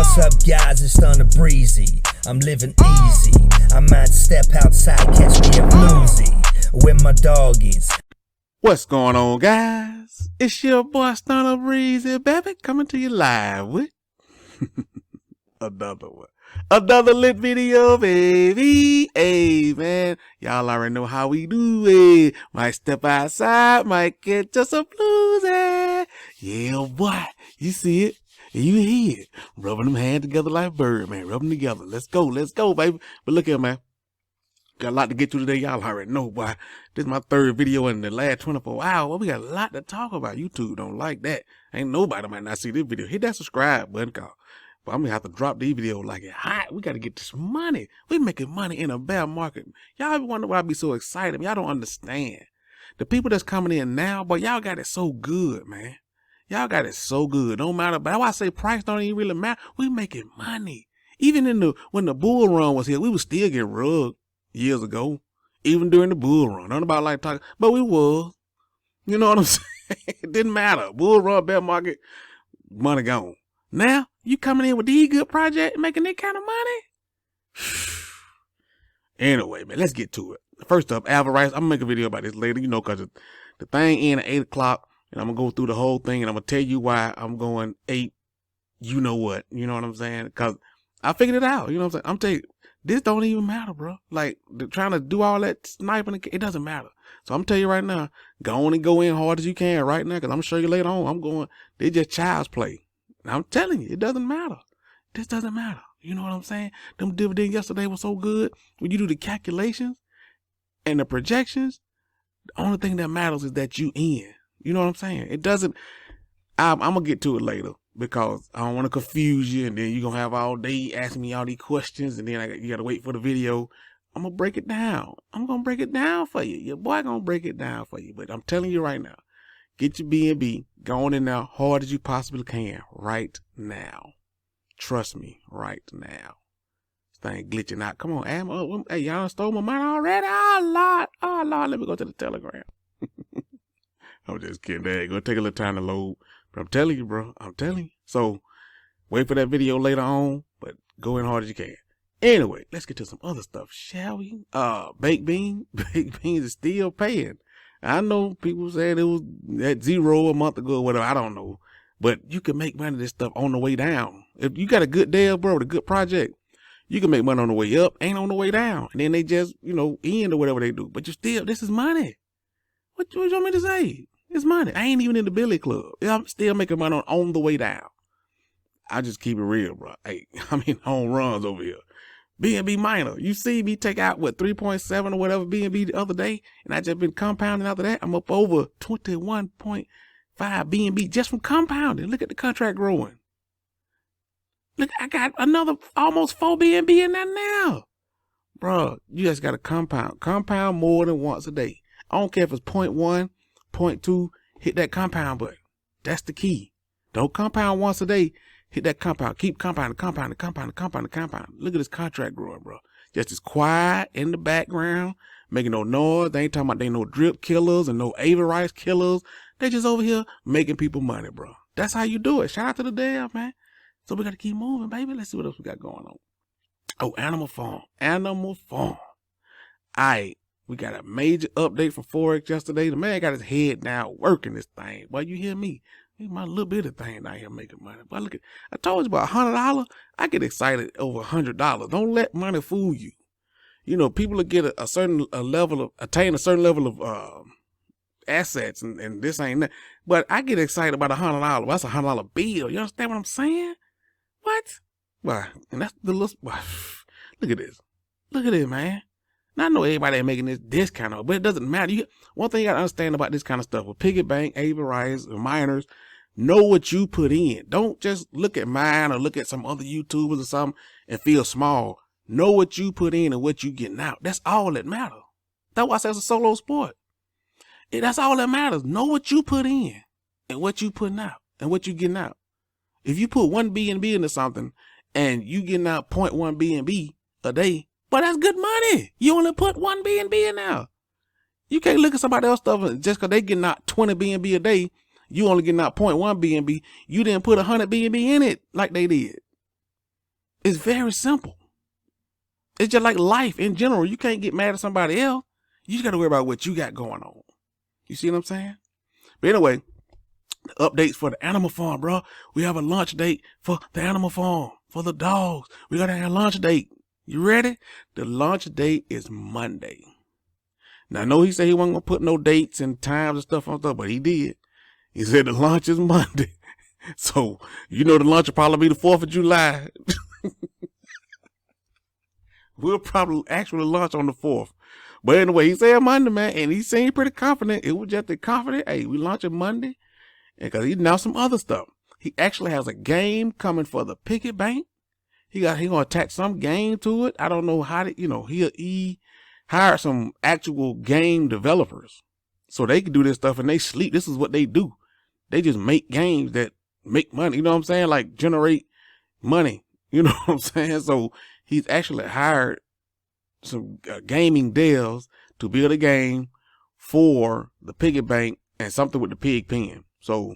What's up, guys? It's Thunder Breezy. I'm living easy. I might step outside, catch me a floozy where my dog is. What's going on, guys? It's your boy Thunder Breezy, baby, coming to you live with another one. Another lit video, baby. Hey, man. Y'all already know how we do it. Might step outside, might get just a bluesy. Yeah, boy. You see it. You hear it. Rubbing them hands together like bird, man. Rub them together. Let's go, baby. But look here, man. Got a lot to get to today. Y'all already know, boy. This is my third video in the last 24 hours. Well, we got a lot to talk about. YouTube don't like that. Ain't nobody might not see this video. Hit that subscribe button, cause but I'm gonna have to drop these videos like it hot. We gotta get this money. We making money in a bear market. Y'all ever wonder why I be so excited? Y'all don't understand. The people that's coming in now, but y'all got it so good, man. Y'all got it so good. Don't matter. But that's why I say price don't even really matter. We making money. Even when the bull run was here, we was still getting rugged years ago. Even during the bull run. Don't nobody like talking, but we was. You know what I'm saying? It didn't matter. Bull run, bear market, money gone. Now, you coming in with these good projects, making that kind of money? Anyway, man, let's get to it. First up, Avarice. I'm going to make a video about this later, you know, because the thing in at 8 o'clock, and I'm going to go through the whole thing, and I'm going to tell you why I'm going 8, you know what I'm saying? Because I figured it out, you know what I'm saying? I'm telling you, this don't even matter, bro. Like, trying to do all that sniping, it doesn't matter. So I'm telling you right now, go on and go in hard as you can right now, because I'm going to show you later on. They just child's play. And I'm telling you, it doesn't matter. This doesn't matter. You know what I'm saying? Them dividends yesterday was so good. When you do the calculations and the projections, the only thing that matters is that you in. You know what I'm saying? It doesn't. I'm going to get to it later because I don't want to confuse you. And then you're going to have all day asking me all these questions. And then you got to wait for the video. I'm going to break it down. I'm going to break it down for you. Your boy going to break it down for you. But I'm telling you right now. Get your B&B, go on in there hard as you possibly can right now. Trust me, right now. This thing glitching out. Come on, hey, y'all stole my money already? Oh, Lord, let me go to the Telegram. I'm just kidding. That ain't gonna take a little time to load. But I'm telling you, bro, I'm telling you. So, wait for that video later on, but go in hard as you can. Anyway, let's get to some other stuff, shall we? Baked beans is still paying. I know people said it was at 0 a month ago or whatever. I don't know. But you can make money of this stuff on the way down. If you got a good deal, bro, a good project, you can make money on the way up, ain't on the way down. And then they just, end or whatever they do. But this is money. What you want me to say? It's money. I ain't even in the Billy Club. I'm still making money on the way down. I just keep it real, bro. Hey, home runs over here. B&B minor. You see me take out, 3.7 or whatever B&B the other day, and I just been compounding after that. I'm up over 21.5 B&B just from compounding. Look at the contract growing. Look, I got another almost 4 B&B in there now. Bro, you just got to compound. Compound more than once a day. I don't care if it's 0.1, 0.2, hit that compound button. That's the key. Don't compound once a day. Hit that compound. Keep compounding. Look at this contract growing, bro. Just as quiet in the background, making no noise. They ain't talking about they no drip killers and no Avarice killers. They just over here making people money, bro. That's how you do it. Shout out to the dev, man. So we got to keep moving, baby. Let's see what else we got going on. Oh, Animalfarm. All right. We got a major update from Forex yesterday. The man got his head down working this thing. Boy, you hear me? My little bit of thing down here making money. But look, I told you about $100. I get excited over $100. Don't let money fool you. People will get attain a certain level of assets, and this ain't that. But I get excited about $100. That's $100 bill. You understand what I'm saying? What? Why? And that's the little. Look at this. Look at it, man. Now, I know everybody ain't making this discount of it, but it doesn't matter. One thing you got to understand about this kind of stuff with Piggy Bank, Avarice, miners. Know what you put in. Don't just look at mine or look at some other YouTubers or something and feel small. Know what you put in and what you getting out. That's all that matters. That's why I say it's a solo sport. That's all that matters. Know what you put in and what you putting out and what you getting out. If you put 1 B&B into something and you getting out 0.1 B&B a day, but that's good money. You only put 1 B&B in now. You can't look at somebody else's stuff just because they getting out 20 B&B a day. You only getting out 0.1 B&B. You didn't put 100 B&B in it like they did. It's very simple. It's just like life in general. You can't get mad at somebody else. You just got to worry about what you got going on. You see what I'm saying? But anyway, the updates for the Animal Farm, bro. We have a launch date for the Animal Farm, for the dogs. We got to have a launch date. You ready? The launch date is Monday. Now, I know he said he wasn't going to put no dates and times and stuff on stuff, but he did. He said the launch is Monday. So, you know the launch will probably be the 4th of July. We'll probably actually launch on the 4th. But anyway, he said Monday, man, and he seemed pretty confident. It was just a confident, hey, we launching Monday. Because he announced some other stuff. He actually has a game coming for the Picket Bank. He gonna attach some game to it. I don't know how to, he hired some actual game developers so they can do this stuff and they sleep. This is what they do. They just make games that make money. You know what I'm saying? Like generate money. You know what I'm saying? So he's actually hired some gaming devs to build a game for the Piggy Bank and something with the pig pen. So,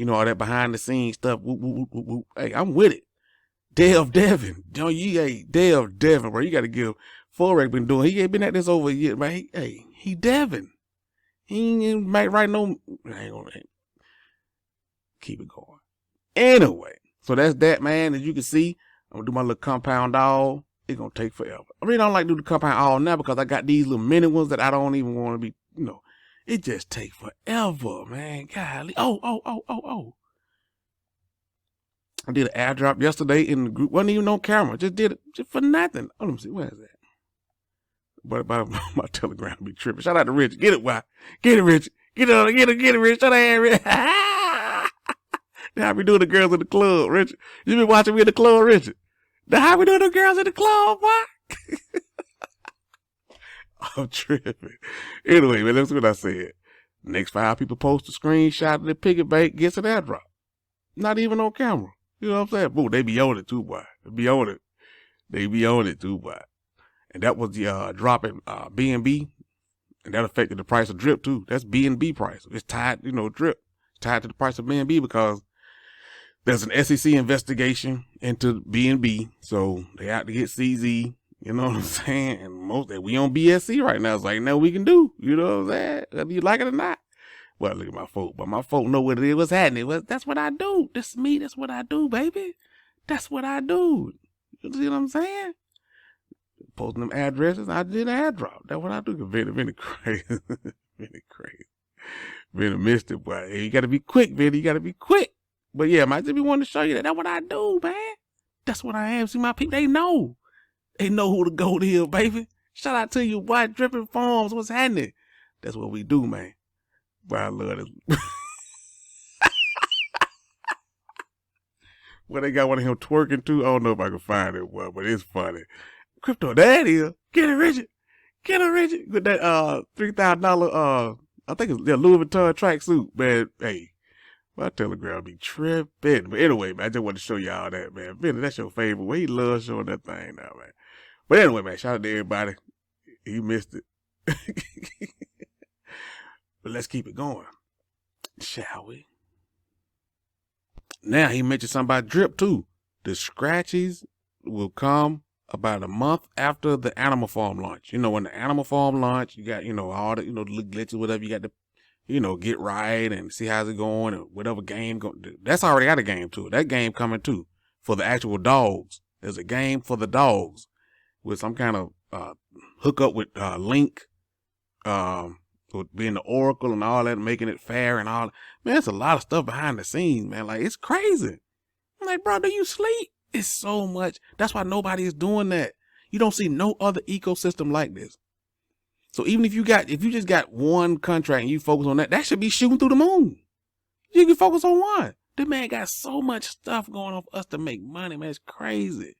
all that behind the scenes stuff. Whoop, whoop, whoop, whoop. Hey, I'm with it. Dev Devin. Dev Devin, bro. You got to give Forex been doing. He ain't been at this over a year, man. He Devin. He ain't right no. Keep it going. Anyway, so that's that, man. As you can see, I'm going to do my little compound all. It's going to take forever. I really don't like to do the compound all now because I got these little mini ones that I don't even want to be, It just takes forever, man. Golly. Oh. I did an airdrop yesterday in the group. Wasn't even on camera. Just did it just for nothing. Oh, let me see. Where is that? But my Telegram be tripping. Shout out to Rich. Get it, why? Get it, Rich. Get it, Rich. Shout out, Rich. Now I be doing the girls in the club, Richard. You been watching me in the club, Richard. Now how we doing the girls in the club, boy? I'm tripping. Anyway, man, that's what I said. Next 5 people post a screenshot of the Piggy Bank gets an airdrop. Not even on camera. You know what I'm saying? Boo, they be on it too, boy. They be on it too, boy. And that was the drop in B&B. And that affected the price of drip too. That's B&B price. It's tied, drip. It's tied to the price of B&B because there's an SEC investigation into B&B. So they have to get CZ. You know what I'm saying? And we on BSC right now. It's like, no, we can do. You know what I'm saying? Whether you like it or not. Well, look at my folk. But my folk know what it is, what's happening. That's what I do. This is me. That's what I do, baby. That's what I do. You see what I'm saying? Posting them addresses. I did an airdrop. That's what I do. Vinny crazy. Vinny crazy. Vinny missed it, boy. Hey, you got to be quick, Vinny. You got to be quick. But yeah, I just be wanting to show you that. That's what I do, man. That's what I am. See, my people, they know. They know who to go to, baby. Shout out to you, boy. Dripping Farms. What's happening? That's what we do, man. Boy, I love this. Well, they got one of him twerking too. I don't know if I can find it, boy, but it's funny. Crypto, that is. Get it, Richard. Get it, Richard. With that $3,000 I think it's their Louis Vuitton tracksuit, man. Hey, my Telegram be tripping. But anyway, man, I just want to show y'all that, man. Billy, that's your favorite. Well, he loves showing that thing now, man. But anyway, man, shout out to everybody. He missed it. But let's keep it going, shall we? Now, he mentioned something about drip, too. The scratchies will come about a month after the Animal Farm launch. When the Animal Farm launch, you got, all the, the little glitches, whatever you got to, get right and see how's it going and whatever game that's already got a game to it. That game coming too for the actual dogs. There's a game for the dogs with some kind of hookup with Link, with being the Oracle and all that, making it fair and all. Man, it's a lot of stuff behind the scenes, man. Like, it's crazy. I'm like, bro, do you sleep? It's so much. That's why nobody is doing that. You don't see no other ecosystem like this. So even if you just got one contract and you focus on that should be shooting through the moon. You can focus on one. The man got so much stuff going on for us to make money, man. It's crazy.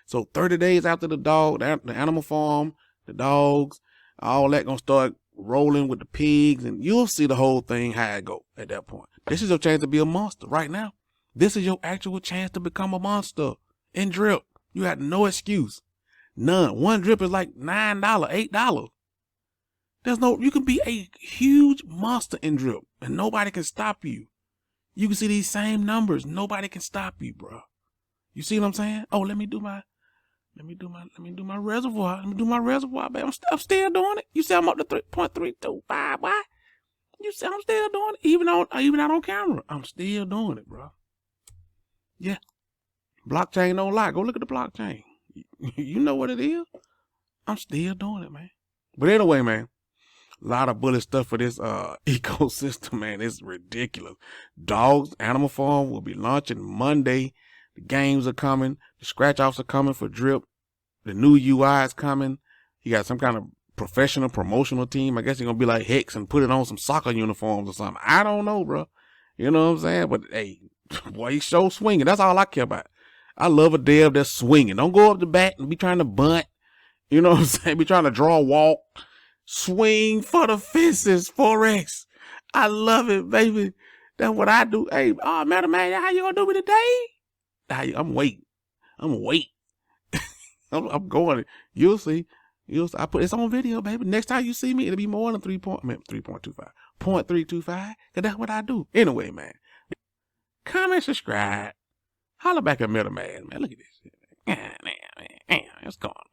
So 30 days after the Animal Farm, the dogs, all that gonna start rolling with the pigs, and you'll see the whole thing how it go at that point. This is your chance to be a monster right now. This is your actual chance to become a monster in drip. You had no excuse. None. One drip is like $9, $8. You can be a huge monster in drip and nobody can stop you. You can see these same numbers. Nobody can stop you, bro. You see what I'm saying? Oh, let me do my reservoir. Let me do my reservoir, baby. I'm still doing it. You see I'm up to 3.325. Why? You see I'm still doing it. Even out on camera. I'm still doing it, bro. Yeah. Blockchain don't lie. Go look at the blockchain. You know what it is. I'm still doing it, man. But anyway, man, a lot of bullet stuff for this ecosystem, man. It's ridiculous. Dogs, Animalfarm will be launching Monday. The games are coming. The scratch-offs are coming for Drip. The new UI is coming. He got some kind of professional promotional team. I guess he's going to be like Hex and put it on some soccer uniforms or something. I don't know, bro. You know what I'm saying? But, hey, boy, he show swinging. That's all I care about. I love a dev that's swinging. Don't go up the bat and be trying to bunt. You know what I'm saying? Be trying to draw a walk. Swing for the fences, Forex. I love it, baby. That's what I do. Hey, Madam Man, how you gonna do me today? I'm waiting. I'm going. You'll see. I put it's on video, baby. Next time you see me, it'll be more than 3.25. 0.325. Cause that's what I do. Anyway, man. Comment, subscribe. Holla back at Middleman, man. Look at this shit. Man. What's going on?